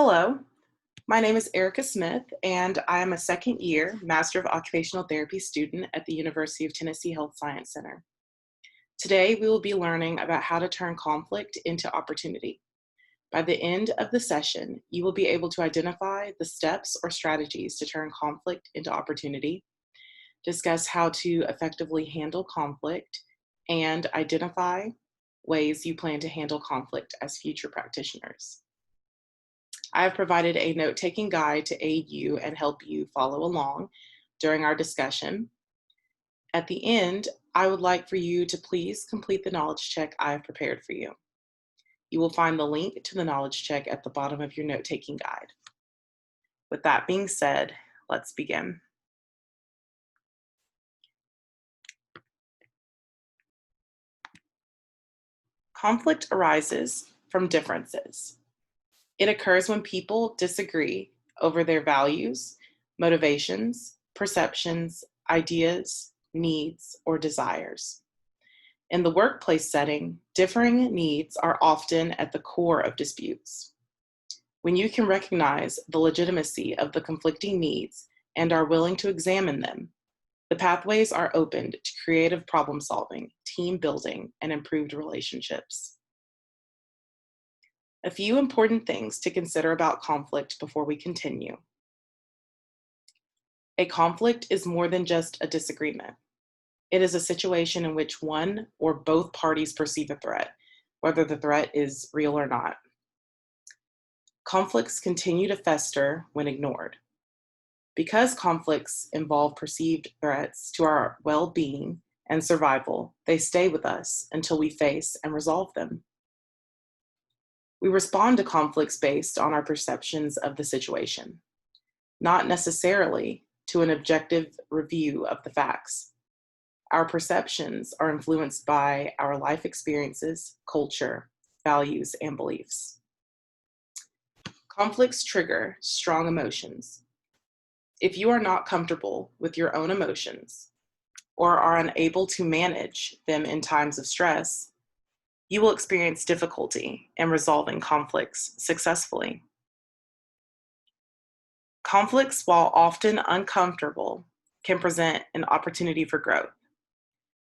Hello, my name is Erica Smith, and I am a second year Master of Occupational Therapy student at the University of Tennessee Health Science Center. Today, we will be learning about how to turn conflict into opportunity. By the end of the session, you will be able to identify the steps or strategies to turn conflict into opportunity, discuss how to effectively handle conflict, and identify ways you plan to handle conflict as future practitioners. I have provided a note-taking guide to aid you and help you follow along during our discussion. At the end, I would like for you to please complete the knowledge check I have prepared for you. You will find the link to the knowledge check at the bottom of your note-taking guide. With that being said, let's begin. Conflict arises from differences. It occurs when people disagree over their values, motivations, perceptions, ideas, needs, or desires. In the workplace setting, differing needs are often at the core of disputes. When you can recognize the legitimacy of the conflicting needs and are willing to examine them, the pathways are opened to creative problem solving, team building, and improved relationships. A few important things to consider about conflict before we continue. A conflict is more than just a disagreement. It is a situation in which one or both parties perceive a threat, whether the threat is real or not. Conflicts continue to fester when ignored. Because conflicts involve perceived threats to our well-being and survival, they stay with us until we face and resolve them. We respond to conflicts based on our perceptions of the situation, not necessarily to an objective review of the facts. Our perceptions are influenced by our life experiences, culture, values, and beliefs. Conflicts trigger strong emotions. If you are not comfortable with your own emotions or are unable to manage them in times of stress, you will experience difficulty in resolving conflicts successfully. Conflicts, while often uncomfortable, can present an opportunity for growth.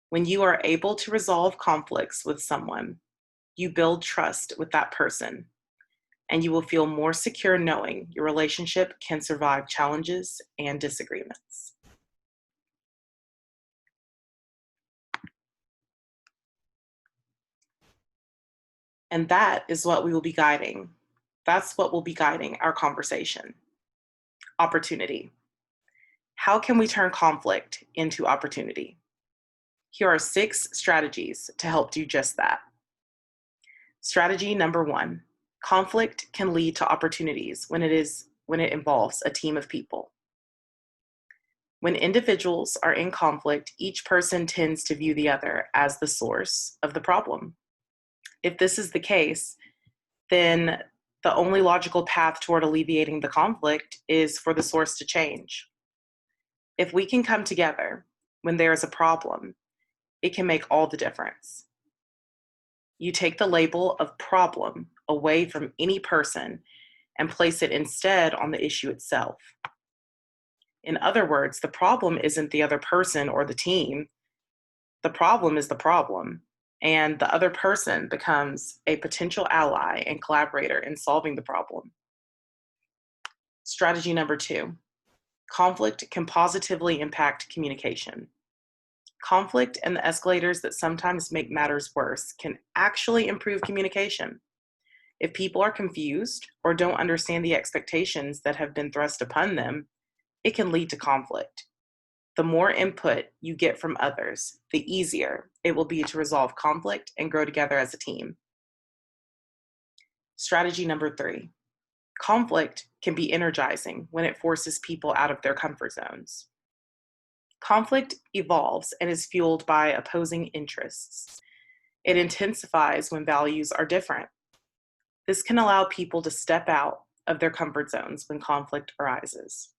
When you are able to resolve conflicts with someone, you build trust with that person, and you will feel more secure knowing your relationship can survive challenges and disagreements. And that is what we will be guiding. That's what will be guiding our conversation. Opportunity. How can we turn conflict into opportunity? Here are 6 strategies to help do just that. Strategy number 1, conflict can lead to opportunities when it involves a team of people. When individuals are in conflict, each person tends to view the other as the source of the problem. If this is the case, then the only logical path toward alleviating the conflict is for the source to change. If we can come together when there is a problem, it can make all the difference. You take the label of problem away from any person and place it instead on the issue itself. In other words, the problem isn't the other person or the team. The problem is the problem, and the other person becomes a potential ally and collaborator in solving the problem. Strategy number 2, conflict can positively impact communication. Conflict and the escalators that sometimes make matters worse can actually improve communication. If people are confused or don't understand the expectations that have been thrust upon them, it can lead to conflict. The more input you get from others, the easier it will be to resolve conflict and grow together as a team. Strategy number 3, conflict can be energizing when it forces people out of their comfort zones. Conflict evolves and is fueled by opposing interests. It intensifies when values are different. This can allow people to step out of their comfort zones when conflict arises.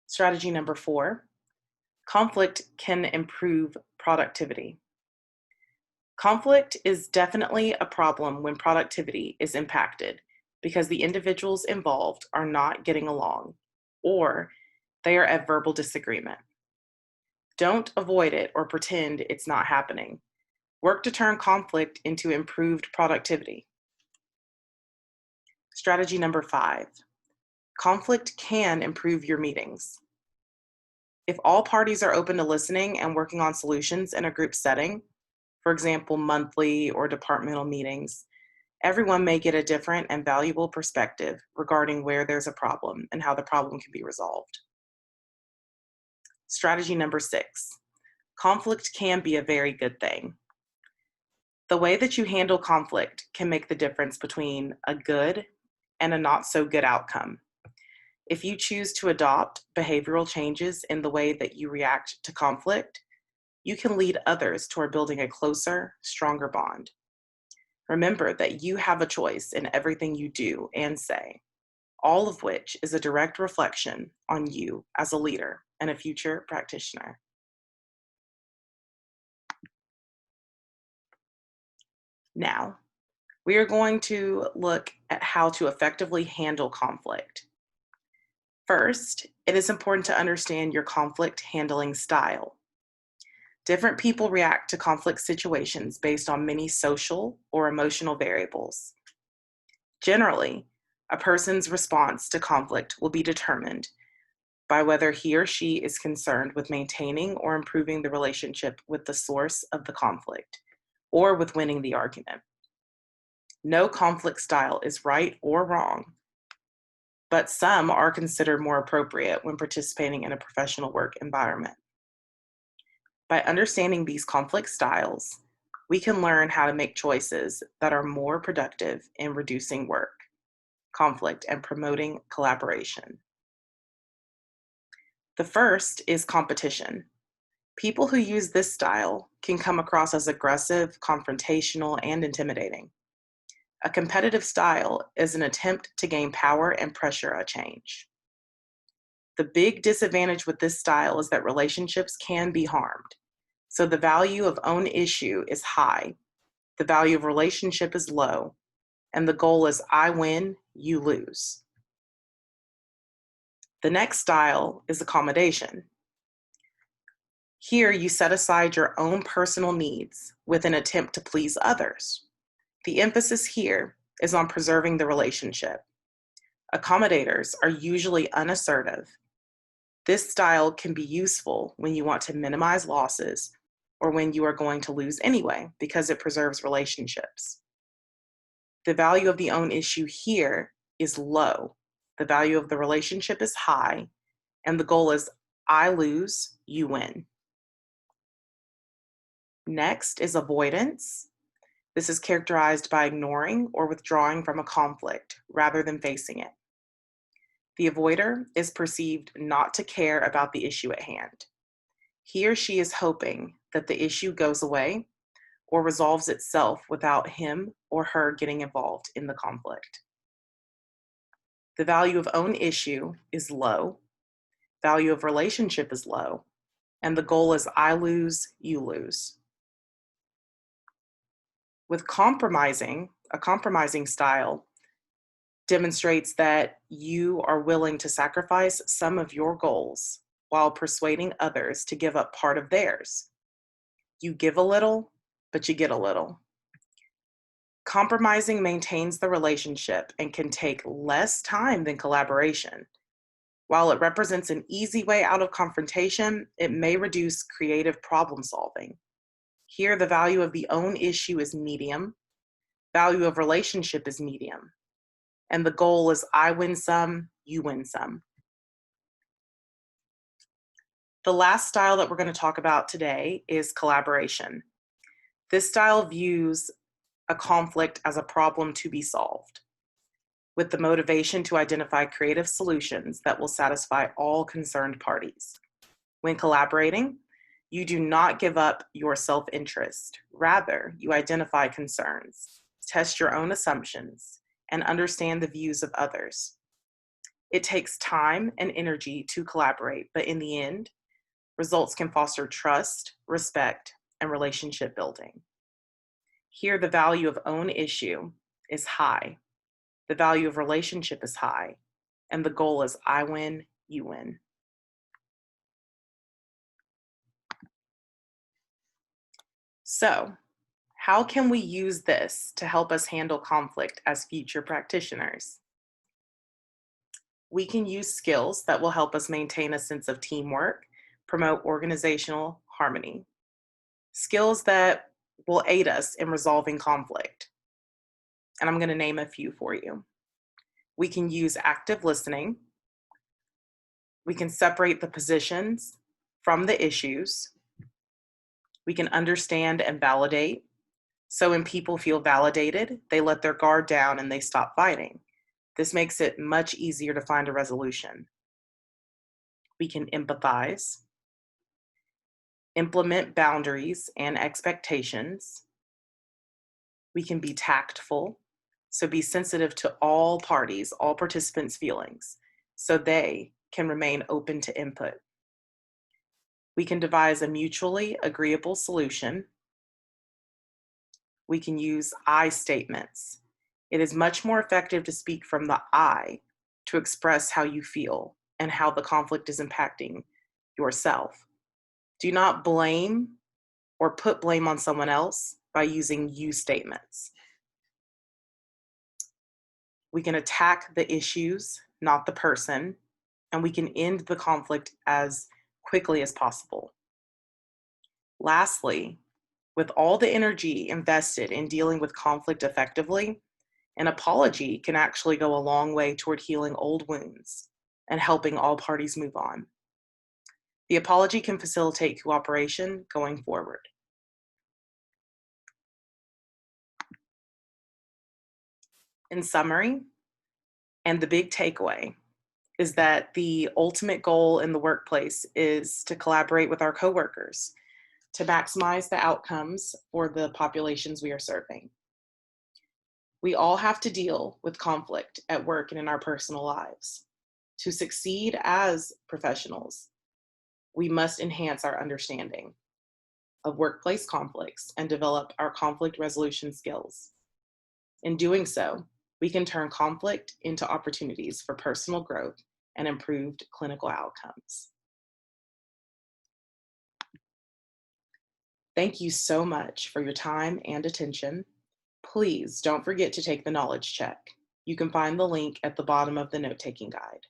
Strategy number 4, conflict can improve productivity. Conflict is definitely a problem when productivity is impacted because the individuals involved are not getting along or they are at verbal disagreement. Don't avoid it or pretend it's not happening. Work to turn conflict into improved productivity. Strategy number 5, conflict can improve your meetings. If all parties are open to listening and working on solutions in a group setting, for example, monthly or departmental meetings, everyone may get a different and valuable perspective regarding where there's a problem and how the problem can be resolved. Strategy number 6, conflict can be a very good thing. The way that you handle conflict can make the difference between a good and a not so good outcome. If you choose to adopt behavioral changes in the way that you react to conflict, you can lead others toward building a closer, stronger bond. Remember that you have a choice in everything you do and say, all of which is a direct reflection on you as a leader and a future practitioner. Now, we are going to look at how to effectively handle conflict. First, it is important to understand your conflict handling style. Different people react to conflict situations based on many social or emotional variables. Generally, a person's response to conflict will be determined by whether he or she is concerned with maintaining or improving the relationship with the source of the conflict, or with winning the argument. No conflict style is right or wrong, but some are considered more appropriate when participating in a professional work environment. By understanding these conflict styles, we can learn how to make choices that are more productive in reducing work, conflict, and promoting collaboration. The first is competition. People who use this style can come across as aggressive, confrontational, and intimidating. A competitive style is an attempt to gain power and pressure a change. The big disadvantage with this style is that relationships can be harmed. So the value of own issue is high, the value of relationship is low, and the goal is I win, you lose. The next style is accommodation. Here you set aside your own personal needs with an attempt to please others. The emphasis here is on preserving the relationship. Accommodators are usually unassertive. This style can be useful when you want to minimize losses or when you are going to lose anyway because it preserves relationships. The value of the own issue here is low. The value of the relationship is high, and the goal is I lose, you win. Next is avoidance. This is characterized by ignoring or withdrawing from a conflict rather than facing it. The avoider is perceived not to care about the issue at hand. He or she is hoping that the issue goes away or resolves itself without him or her getting involved in the conflict. The value of own issue is low, value of relationship is low, and the goal is I lose, you lose. With compromising, a compromising style demonstrates that you are willing to sacrifice some of your goals while persuading others to give up part of theirs. You give a little, but you get a little. Compromising maintains the relationship and can take less time than collaboration. While it represents an easy way out of confrontation, it may reduce creative problem solving. Here, the value of the own issue is medium, value of relationship is medium, and the goal is I win some, you win some. The last style that we're going to talk about today is collaboration. This style views a conflict as a problem to be solved, with the motivation to identify creative solutions that will satisfy all concerned parties. When collaborating, you do not give up your self-interest. Rather, you identify concerns, test your own assumptions, and understand the views of others. It takes time and energy to collaborate, but in the end, results can foster trust, respect, and relationship building. Here, the value of own issue is high. The value of relationship is high, and the goal is I win, you win. So, how can we use this to help us handle conflict as future practitioners? We can use skills that will help us maintain a sense of teamwork, promote organizational harmony, skills that will aid us in resolving conflict. And I'm going to name a few for you. We can use active listening. We can separate the positions from the issues. We can understand and validate. So when people feel validated, they let their guard down and they stop fighting. This makes it much easier to find a resolution. We can empathize, implement boundaries and expectations. We can be tactful, so be sensitive to all parties, all participants' feelings, so they can remain open to input. We can devise a mutually agreeable solution. We can use I statements. It is much more effective to speak from the I to express how you feel and how the conflict is impacting yourself. Do not blame or put blame on someone else by using you statements. We can attack the issues, not the person, and we can end the conflict as quickly as possible. Lastly, with all the energy invested in dealing with conflict effectively, an apology can actually go a long way toward healing old wounds and helping all parties move on. The apology can facilitate cooperation going forward. In summary, and the big takeaway is that the ultimate goal in the workplace is to collaborate with our coworkers to maximize the outcomes for the populations we are serving. We all have to deal with conflict at work and in our personal lives. To succeed as professionals, we must enhance our understanding of workplace conflicts and develop our conflict resolution skills. In doing so, we can turn conflict into opportunities for personal growth and improved clinical outcomes. Thank you so much for your time and attention. Please don't forget to take the knowledge check. You can find the link at the bottom of the note-taking guide.